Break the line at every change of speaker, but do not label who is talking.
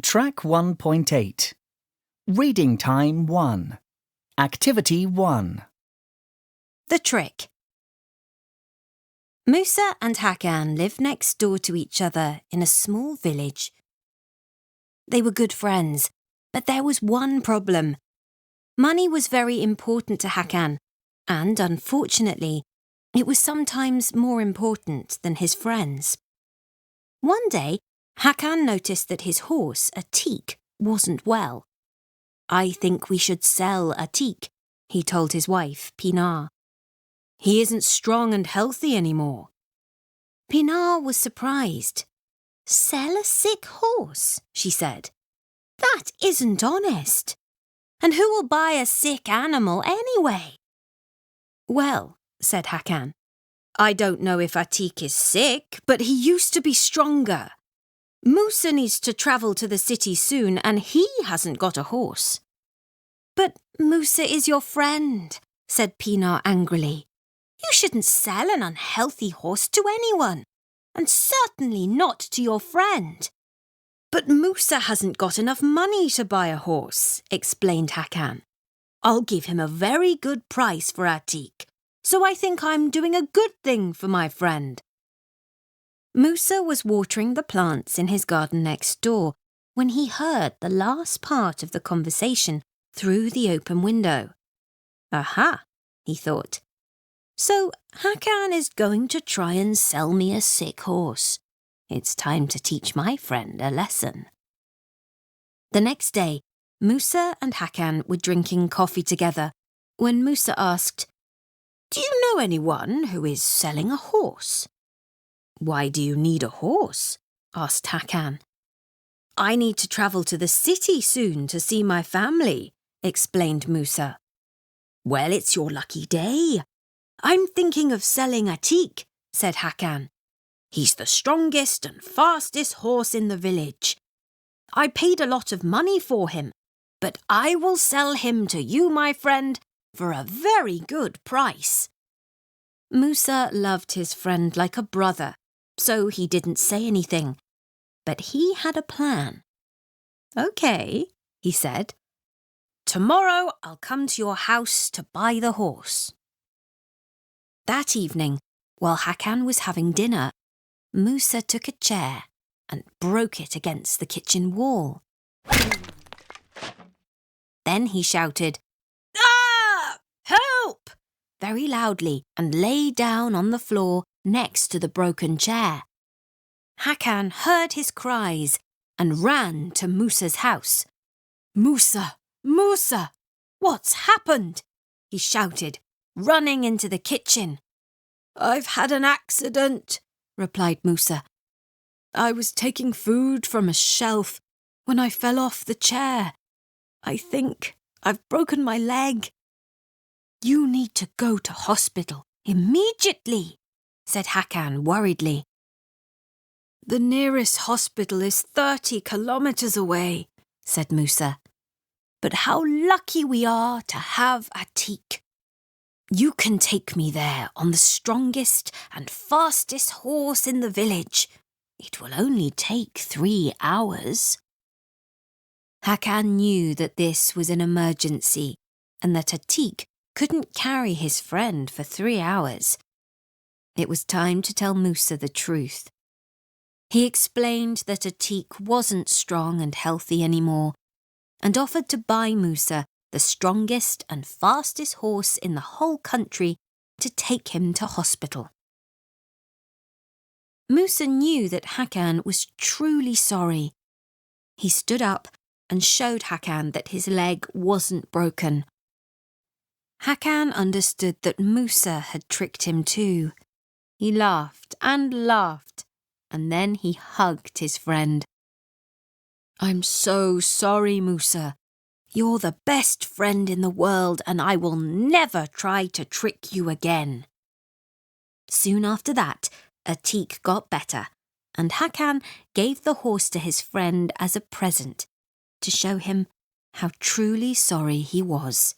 Track 1.8. Reading Time 1. Activity 1.
The trick. Musa and Hakan lived next door to each other in a small village. They were good friends, but there was one problem. Money was very important to Hakan, and unfortunately, it was sometimes more important than his friends. One day, Hakan noticed that his horse, Atik, wasn't well. "I think we should sell Atik," he told his wife, Pinar. "He isn't strong and healthy anymore." Pinar was surprised. "Sell a sick horse," she said. "That isn't honest. And who will buy a sick animal anyway?" "Well," said Hakan, "I don't know if Atik is sick, but he used to be stronger. Musa needs to travel to the city soon and he hasn't got a horse." "But Musa is your friend," said Pinar angrily. "You shouldn't sell an unhealthy horse to anyone, and certainly not to your friend." "But Musa hasn't got enough money to buy a horse," explained Hakan. "I'll give him a very good price for Atik, so I think I'm doing a good thing for my friend." Musa was watering the plants in his garden next door when he heard the last part of the conversation through the open window. "Aha," he thought. "So Hakan is going to try and sell me a sick horse. It's time to teach my friend a lesson." The next day, Musa and Hakan were drinking coffee together when Musa asked, "Do you know anyone who is selling a horse?" "Why do you need a horse?" asked Hakan. "I need to travel to the city soon to see my family," explained Musa. "Well, it's your lucky day. I'm thinking of selling Atik," said Hakan. "He's the strongest and fastest horse in the village. I paid a lot of money for him, but I will sell him to you, my friend, for a very good price." Musa loved his friend like a brother, so he didn't say anything, but he had a plan. "Okay," he said. "Tomorrow I'll come to your house to buy the horse." That evening, while Hakan was having dinner, Musa took a chair and broke it against the kitchen wall. Then he shouted, "Ah! Help!" very loudly and lay down on the floor next to the broken chair. Hakan heard his cries and ran to Musa's house. "Musa! Musa! What's happened?" he shouted, running into the kitchen. "I've had an accident," replied Musa. "I was taking food from a shelf when I fell off the chair. I think I've broken my leg." "You need to go to hospital immediately," said Hakan worriedly. "The nearest hospital is 30 kilometers away," said Musa. "But how lucky we are to have Atik. You can take me there on the strongest and fastest horse in the village. It will only take 3 hours." Hakan knew that this was an emergency and that Atik couldn't carry his friend for 3 hours. It was time to tell Musa the truth. He explained that Atik wasn't strong and healthy anymore and offered to buy Musa the strongest and fastest horse in the whole country to take him to hospital. Musa knew that Hakan was truly sorry. He stood up and showed Hakan that his leg wasn't broken. Hakan understood that Musa had tricked him too. He laughed and laughed, and then he hugged his friend. "I'm so sorry, Musa. You're the best friend in the world, and I will never try to trick you again." Soon after that, Atik got better, and Hakan gave the horse to his friend as a present to show him how truly sorry he was.